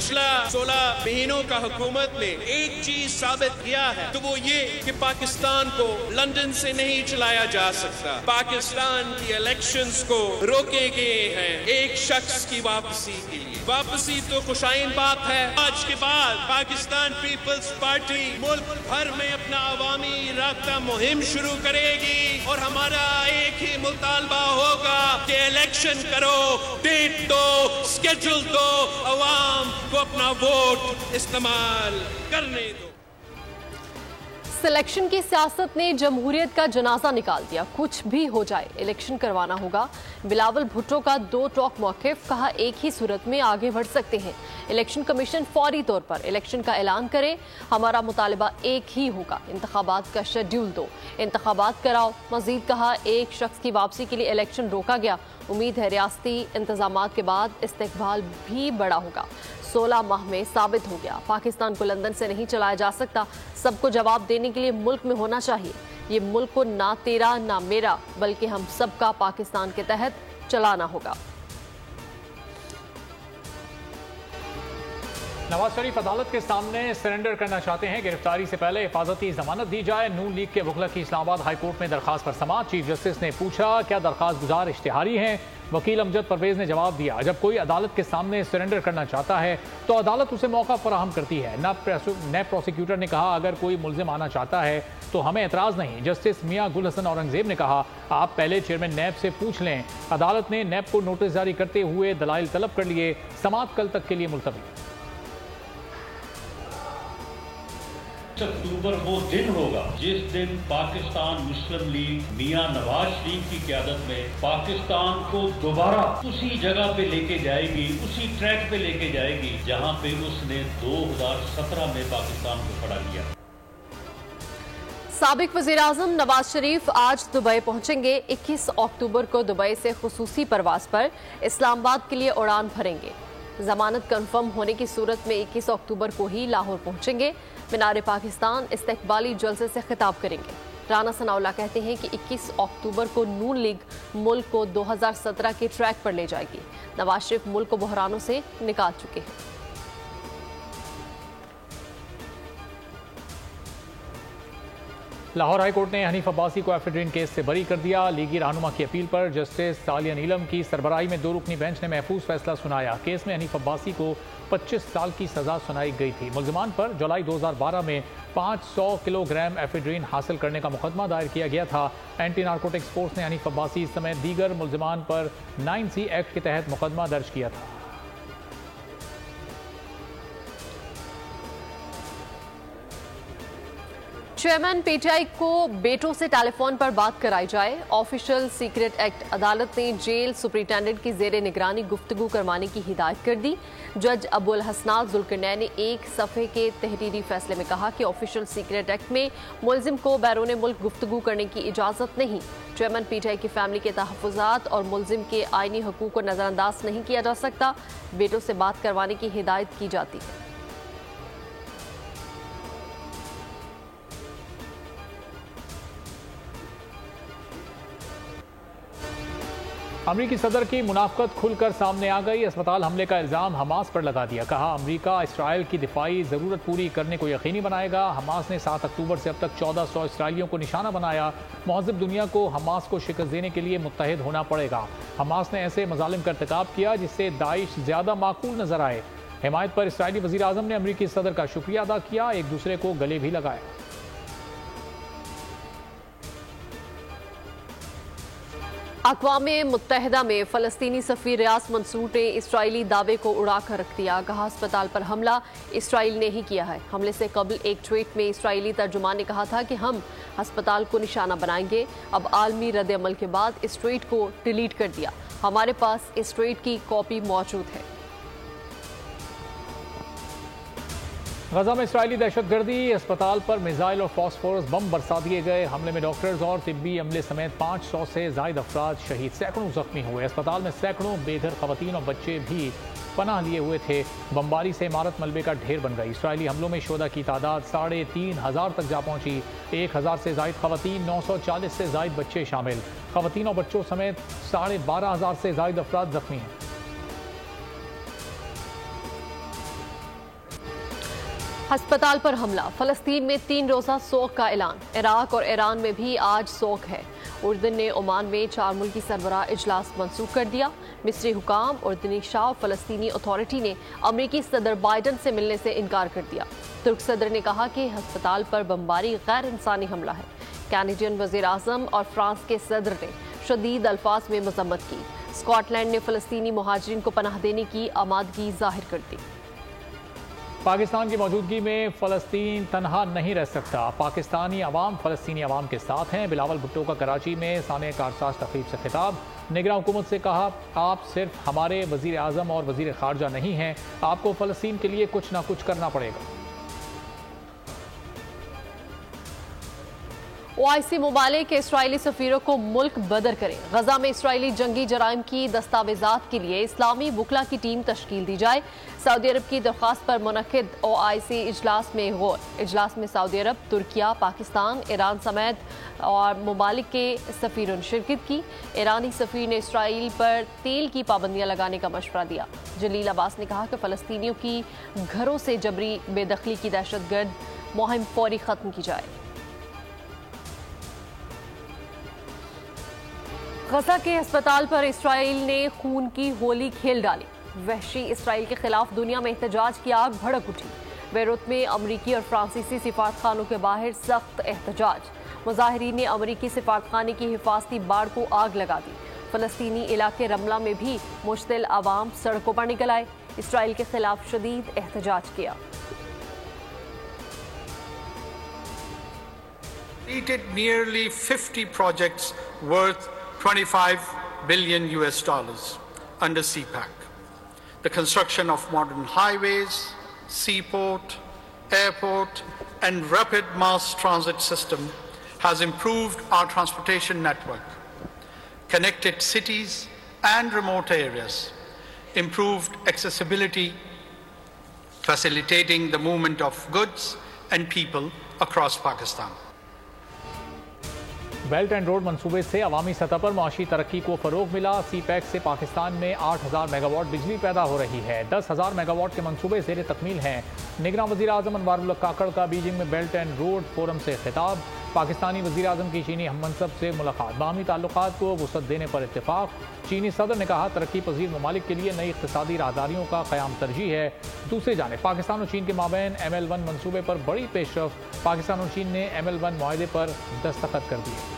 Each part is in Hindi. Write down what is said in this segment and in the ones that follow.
पिछला 16 महीनों का हुकूमत ने एक चीज साबित किया है, तो वो ये कि पाकिस्तान को लंदन से नहीं चलाया जा सकता। पाकिस्तान की इलेक्शंस को रोके गए हैं एक शख्स की वापसी के लिए। वापसी तो खुशाइन बात है। आज के बाद पाकिस्तान पीपल्स पार्टी मुल्क भर में अपना अवामी राब्ता मुहिम शुरू करेगी और हमारा एक ही मुतालबा होगा कि इलेक्शन करो, डेट दो, स्केड्यूल दो, अवाम को अपना वोट इस्तेमाल करने दो। सिलेक्शन की सियासत ने जमहूरियत का जनाजा निकाल दिया। कुछ भी हो जाए इलेक्शन करवाना होगा। बिलावल भुट्टो का दो टोक मौक़िफ़, कहा एक ही सूरत में आगे बढ़ सकते हैं। इलेक्शन कमीशन फौरी तौर पर इलेक्शन का ऐलान करे। हमारा मुतालिबा एक ही होगा, इंतखाबात का शेड्यूल दो, इंतखाबात कराओ। मजीद कहा एक शख्स की वापसी के लिए इलेक्शन रोका गया। उम्मीद है रियासती इंतजामात के बाद इस्तेकबाल भी बड़ा होगा। 16 माह में साबित हो गया पाकिस्तान को लंदन से नहीं चलाया जा सकता। सबको जवाब देने के लिए मुल्क में होना चाहिए। ये मुल्क को ना तेरा ना मेरा बल्कि हम सबका पाकिस्तान के तहत चलाना होगा। नवाज शरीफ अदालत के सामने सरेंडर करना चाहते हैं। गिरफ्तारी से पहले हिफाजती जमानत दी जाए। नून लीग के वकील की इस्लामाबाद हाई कोर्ट में दरखास्त पर समाअत। चीफ जस्टिस ने पूछा क्या दरखास्त गुजार इश्तिहारी हैं। वकील अमजद परवेज ने जवाब दिया जब कोई अदालत के सामने सरेंडर करना चाहता है तो अदालत उसे मौका फराहम करती है। नैब प्रोसिक्यूटर ने कहा अगर कोई मुल्जिम आना चाहता है तो हमें एतराज नहीं। जस्टिस मियां गुल हसन औरंगजेब ने कहा आप पहले चेयरमैन नैब से पूछ लें। अदालत ने नैब को नोटिस जारी करते हुए दलाइल तलब कर लिए। समाअत कल तक के लिए मुलतवी। अक्टूबर वो दिन होगा जिस दिन पाकिस्तान मुस्लिम लीग मियां नवाज शरीफ की क़यादत में पाकिस्तान को दोबारा उसी जगह पे लेके जाएगी, उसी ट्रैक पे लेके जाएगी जहां पे उसने 2017 में पाकिस्तान को खड़ा किया। साबिक वज़ीर-ए-आज़म नवाज शरीफ आज दुबई पहुंचेंगे। 21 अक्टूबर को दुबई से खुसूसी परवाज पर इस्लामाबाद के लिए उड़ान भरेंगे। जमानत कंफर्म होने की सूरत में 21 अक्टूबर को ही लाहौर पहुंचेंगे। मीनार पाकिस्तान इस्तकबाली जलसे से खिताब करेंगे। राना सनाउल्लाह कहते हैं कि 21 अक्टूबर को नून लीग मुल्क को 2017 के ट्रैक पर ले जाएगी। नवाज शरीफ मुल्क को बहरानों से निकाल चुके हैं। लाहौर हाई कोर्ट ने हनीफ अब्बासी को एफिड्रीन केस से बरी कर दिया। लीगी रहनुमा की अपील पर जस्टिस सालिया नीलम की सरबराही में 2 रुकनी बेंच ने महफूज फैसला सुनाया। केस में हनीफ अब्बासी को 25 साल की सजा सुनाई गई थी। मुल्जिमान पर जुलाई 2012 में 500 किलोग्राम एफिड्रीन हासिल करने का मुकदमा दायर किया गया था। एंटी नारकोटिक्स फोर्स ने हनीफ अब्बासी समेत दीगर मुल्जिमान पर 9C एक्ट के तहत मुकदमा दर्ज किया था। चेयरमैन पीटीआई को बेटों से टेलीफोन पर बात कराई जाए। ऑफिशियल सीक्रेट एक्ट अदालत ने जेल सुपरिटेंडेंट की जेर निगरानी गुफ्तगू करवाने की हिदायत कर दी। जज अबुल हसनात जुल्करनैन ने एक सफ़े के तहरीरी फैसले में कहा कि ऑफिशियल सीक्रेट एक्ट में मुल्जिम को बैरून मुल्क गुफ्तगू करने की इजाज़त नहीं। चेयरमैन पीटीआई की फैमिली के तहफ़्फ़ुज़ात और मुल्जिम के आइनी हकूक़ को नज़रअंदाज नहीं किया जा सकता। बेटों से बात करवाने की हिदायत की जाती है। अमरीकी सदर की मुनाफ़क़त खुलकर सामने आ गई। अस्पताल हमले का इल्ज़ाम हमास पर लगा दिया। कहा अमरीका इसराइल की दिफाई ज़रूरत पूरी करने को यकीनी बनाएगा। हमास ने 7 अक्टूबर से अब तक 1400 इसराइलियों को निशाना बनाया। महज़ब दुनिया को हमास को शिकस्त देने के लिए मुत्तहिद होना पड़ेगा। हमास ने ऐसे मज़ालिम का इर्तिकाब किया जिससे दाइश ज़्यादा माकूल नजर आए। हिमायत पर इसराइली वज़ीर आज़म ने अमरीकी सदर का शुक्रिया अदा किया। एक दूसरे को गले भी लगाया। अक़वामे मुत्तहिदा में फ़लस्तीनी सफ़ीर रियास मंसूर ने इसराइली दावे को उड़ा कर रख दिया। कहा अस्पताल पर हमला इसराइल ने ही किया है। हमले से कबल एक ट्वीट में इसराइली तर्जुमान ने कहा था कि हम अस्पताल को निशाना बनाएंगे। अब आलमी रद्द अमल के बाद इस ट्वीट को डिलीट कर दिया। हमारे पास इस ट्वीट की कॉपी मौजूद है। गजा में इसराइली दहशतगर्दी। अस्पताल पर मिसाइल और फॉस्फोरस बम बरसा दिए गए। हमले में डॉक्टर्स और तिब्बी अमले समेत 500 से ज़ायद अफराद शहीद, सैकड़ों जख्मी हुए। अस्पताल में सैकड़ों बेघर खवातीन और बच्चे भी पनाह लिए हुए थे। बमबारी से इमारत मलबे का ढेर बन गई। इसराइली हमलों में शोदा की तादाद 3500 तक जा पहुंची। 1000 से ज़ायद खवातीन, 940 से ज़ायद बच्चे शामिल। खवातीन और बच्चों समेत 12500 से ज़ायद अफराद जख्मी हैं। अस्पताल पर हमला, फलस्तीन में 3 रोजा सोग का ऐलान। इराक और ईरान में भी आज सोग है। उर्दन ने ओमान में 4 मुल्की सरबराह इजलास मंसूख कर दिया। मिस्री हुकाम, उर्दनी शाह और फलस्तीनी अथॉरिटी ने अमरीकी सदर बाइडन से मिलने से इनकार कर दिया। तुर्क सदर ने कहा कि अस्पताल पर बमबारी गैर इंसानी हमला है। कैनेडियन वजीर आजम और फ्रांस के सदर ने शदीद अल्फाज में मजम्मत की। स्कॉटलैंड ने फलस्तीनी मुहाजिरीन को पनाह देने की आमादगी जाहिर कर दी। पाकिस्तान की मौजूदगी में फ़लस्तीन तनहा नहीं रह सकता। पाकिस्तानी अवाम फ़लस्तीनी अवाम के साथ हैं। बिलावल भुट्टो का कराची में सानिया कारसाज तकरीब से खिताब। निगरान हुकूमत से कहा, आप सिर्फ हमारे वज़ीर आज़म और वज़ीर ख़ारजा नहीं हैं, आपको फ़लस्तीन के लिए कुछ ना कुछ करना पड़ेगा। OIC मुमालिक के इसराइली सफीरों को मुल्क बदर करें। गजा में इसराइली जंगी जराइम की दस्तावेजात के लिए इस्लामी वकला की टीम तश्कील दी जाए। सऊदी अरब की दरख्वास्त पर मुनक्किद OIC इजलास में गौर। इजलास में सऊदी अरब, तुर्किया, पाकिस्तान, ईरान समेत और मुमालिक के सफीरों ने शिरकत की। ईरानी सफीर ने इसराइल पर तेल की पाबंदियां लगाने का मशवरा दिया। जलील अब्बास ने कहा कि फ़लस्तीनियों की घरों से जबरी बेदखली की दहशतगर्द मुहिम फौरी खत्म की जाए। गजा के अस्पताल पर इसराइल ने खून की होली खेल डाली। वहशी इसराइल के खिलाफ दुनिया में एहतजाज की आग भड़क उठी। बेरूत में अमरीकी और फ्रांसीसी सिफारतखानों के बाहर सख्त एहतजाज। मुजाहिरीन ने अमरीकी सिफारतखाने की हिफाजती बाड़ को आग लगा दी। फलस्तीनी इलाके रमला में भी मुश्तिल आवाम सड़कों पर निकल आए। इसराइल के खिलाफ शदीद एहतजाज किया। Nearly 50 projects worth $25 billion under CPAC. The construction of modern highways, seaport, airport, and rapid mass transit system has improved our transportation network, connected cities and remote areas, improved accessibility, facilitating the movement of goods and people across Pakistan. Belt and road मंसूबे से अवामी सतह पर माशी तरक्की को फरोग मिला। CPAC से पाकिस्तान में 8,000 मेगावाट बिजली पैदा हो रही है। 10,000 मेगावाट के मंसूबे ज़ेर तकमील हैं। निगरान वज़ीर आज़म अनवारुल हक काकड़ का बीजिंग में बेल्ट एंड रोड फोरम से खिताब। पाकिस्तानी वज़ीर आज़म की चीनी हममनसब से मुलाकात। बाहमी ताल्लुकात को वुसअत देने पर इत्तेफाक। चीनी सदर ने कहा, तरक्की पजीर ममालिक के लिए नई इक़्तिसादी राहदारियों का क़याम तरजीह है। दूसरी जानिब पाकिस्तान और चीन के माबैन ML1 मंसूबे पर बड़ी पेशरफ। पाकिस्तान और चीन ने ML1 मुआहदे पर दस्तखत कर दिए।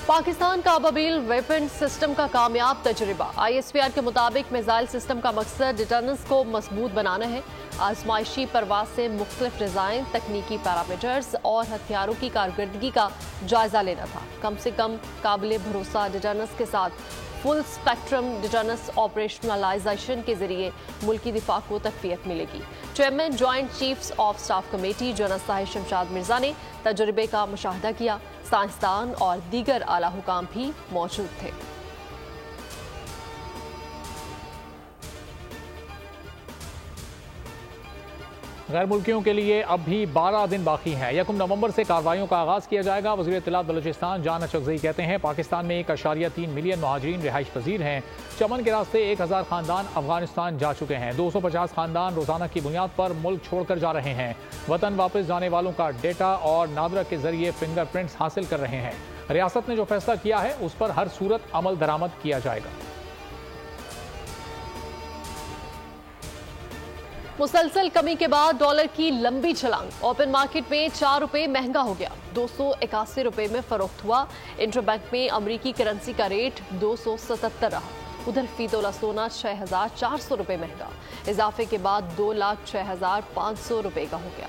पाकिस्तान का अबाबिल वेपन सिस्टम का कामयाब तजुर्बा। ISPR के मुताबिक मिसाइल सिस्टम का मकसद डिटर्नेंस को मजबूत बनाना है। आजमाइशी परवाज से मुख्तलिफ डिज़ाइन, तकनीकी पैरामीटर्स और हथियारों की कारकर्दगी का जायजा लेना था। कम से कम काबिल भरोसा डिटर्नेंस के साथ फुल स्पेक्ट्रम डिटर्नेंस ऑपरेशनलाइजेशन के जरिए मुल्की दिफा को तकवीत मिलेगी। Chairman joint chiefs of staff committee general Sahib Shamshad Mirza ने तजुर्बे का मुशाहदा किया। साइंसदान और दीगर आला हुकाम भी मौजूद थे। गैर मुल्कियों के लिए अब भी 12 दिन बाकी हैं। 1 नवंबर से कार्रवाइयों का आगाज़ किया जाएगा। वज़ीर इत्तलात बलूचिस्तान जान अशरफजई कहते हैं, पाकिस्तान में 1.3 मिलियन महाजरीन रिहाइश पजीर हैं। चमन के रास्ते 1000 खानदान अफगानिस्तान जा चुके हैं। 250 खानदान रोजाना की बुनियाद पर मुल्क छोड़कर जा रहे हैं। वतन वापस जाने वालों का डेटा और नादरा के जरिए फिंगरप्रिंट्स हासिल कर रहे हैं। रियासत ने जो फैसला किया है उस पर हर सूरत अमल दरामद किया जाएगा। मुसलसल कमी के बाद डॉलर की लंबी छलांग। ओपन मार्केट में 4 रुपए महंगा हो गया, 281 रुपए में फरोख्त हुआ। इंटरबैंक में अमरीकी करेंसी का रेट 277 रहा। उधर फी तोला सोना 6,400 रुपए महंगा, इजाफे के बाद 2,06,500 रुपए का हो गया।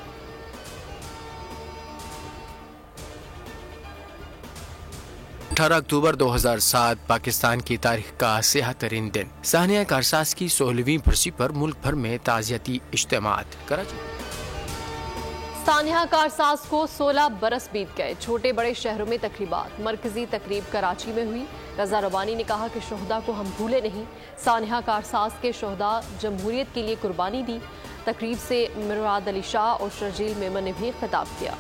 अक्टूबर 2007 पाकिस्तान की तारीख का सियाह तरीन दिन। सानिया कारसाज की 16वीं बरसी पर मुल्क भर में ताज़ियती इज्तिमात। कराची सानिया कारसाज को 16 बरस बीत गए। छोटे बड़े शहरों में तकरीबात। मरकजी तकरीब कराची में हुई। रजा रबानी ने कहा कि शोहदा को हम भूले नहीं। सानिया कारसाज के शोहदा जमहूरियत के लिए कुर्बानी दी। तकरीब से मुराद अली शाह और शर्जील मेमन ने भी खिताब किया।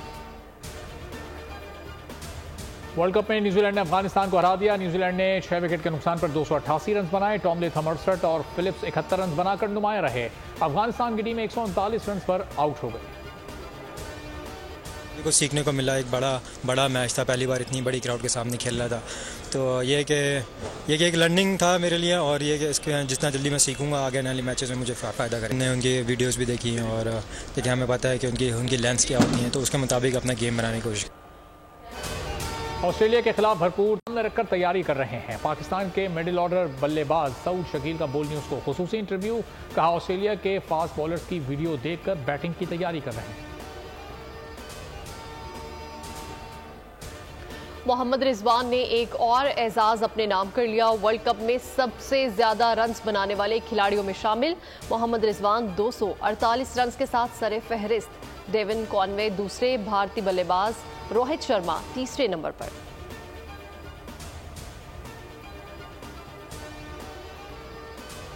वर्ल्ड कप में न्यूजीलैंड ने अफगानिस्तान को हरा दिया। न्यूजीलैंड ने 6 विकेट के नुकसान पर 288 रन बनाए। टॉम लेथम 68 और फिलिप्स 71 रन बनाकर नुमाया रहे। अफगानिस्तान की टीम 139 रन पर आउट हो गई। कुछ सीखने को मिला, एक बड़ा मैच था, पहली बार इतनी बड़ी क्राउड के सामने खेल रहा था, तो ये कि एक लर्निंग था मेरे लिए, और ये कि इसके जितना जल्दी मैं सीखूंगा आगे आने वाले मैचेस में मुझे फ़ायदा करें। मैंने उनकी वीडियोस भी देखी हैं और देखिए हमें पता है कि उनकी लेंस क्या होती हैं, तो उसके मुताबिक अपना गेम बनाने की कोशिश। ऑस्ट्रेलिया के खिलाफ भरपूर सामने रखकर तैयारी कर रहे हैं पाकिस्तान के मिडिल ऑर्डर बल्लेबाज सऊद शकील का बोल न्यूज़ को खुसूसी इंटरव्यू। कहा ऑस्ट्रेलिया के फास्ट बॉलर्स की वीडियो देखकर बैटिंग की तैयारी कर रहे हैं। मोहम्मद रिजवान ने एक और एजाज अपने नाम कर लिया। वर्ल्ड कप में सबसे ज्यादा रन्स बनाने वाले खिलाड़ियों में शामिल मोहम्मद रिजवान 248 रन के साथ सरे फहरिस्त। डेविन कॉनवे दूसरे, भारतीय बल्लेबाज रोहित शर्मा तीसरे नंबर पर।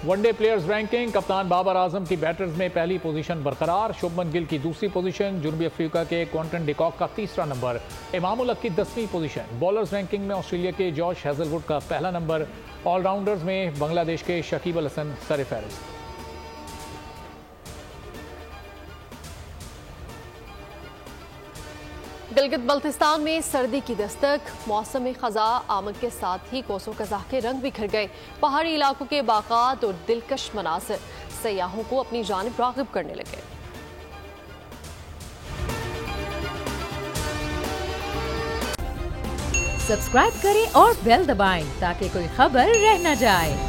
वनडे प्लेयर्स रैंकिंग, कप्तान बाबर आजम की बैटर्स में पहली पोजीशन बरकरार। शुभमन गिल की दूसरी पोजीशन, जनूबी अफ्रीका के क्विंटन डिकॉक का तीसरा नंबर, इमामुल हक की 10वीं पोजीशन। बॉलर्स रैंकिंग में ऑस्ट्रेलिया के जॉश हेजलवुड का पहला नंबर। ऑलराउंडर्स में बांग्लादेश के शकीब अल हसन सरे फहरिस्त। गिलगित बल्तिस्तान में सर्दी की दस्तक, मौसम खज़ा आमद के साथ ही कोसों कज़ाह के रंग बिखर गए। पहाड़ी इलाकों के बागात और दिलकश मनासिर सयाहों को अपनी जानिब राग़िब करने लगे। सब्सक्राइब करें और बेल दबाएं ताकि कोई खबर रह न जाए।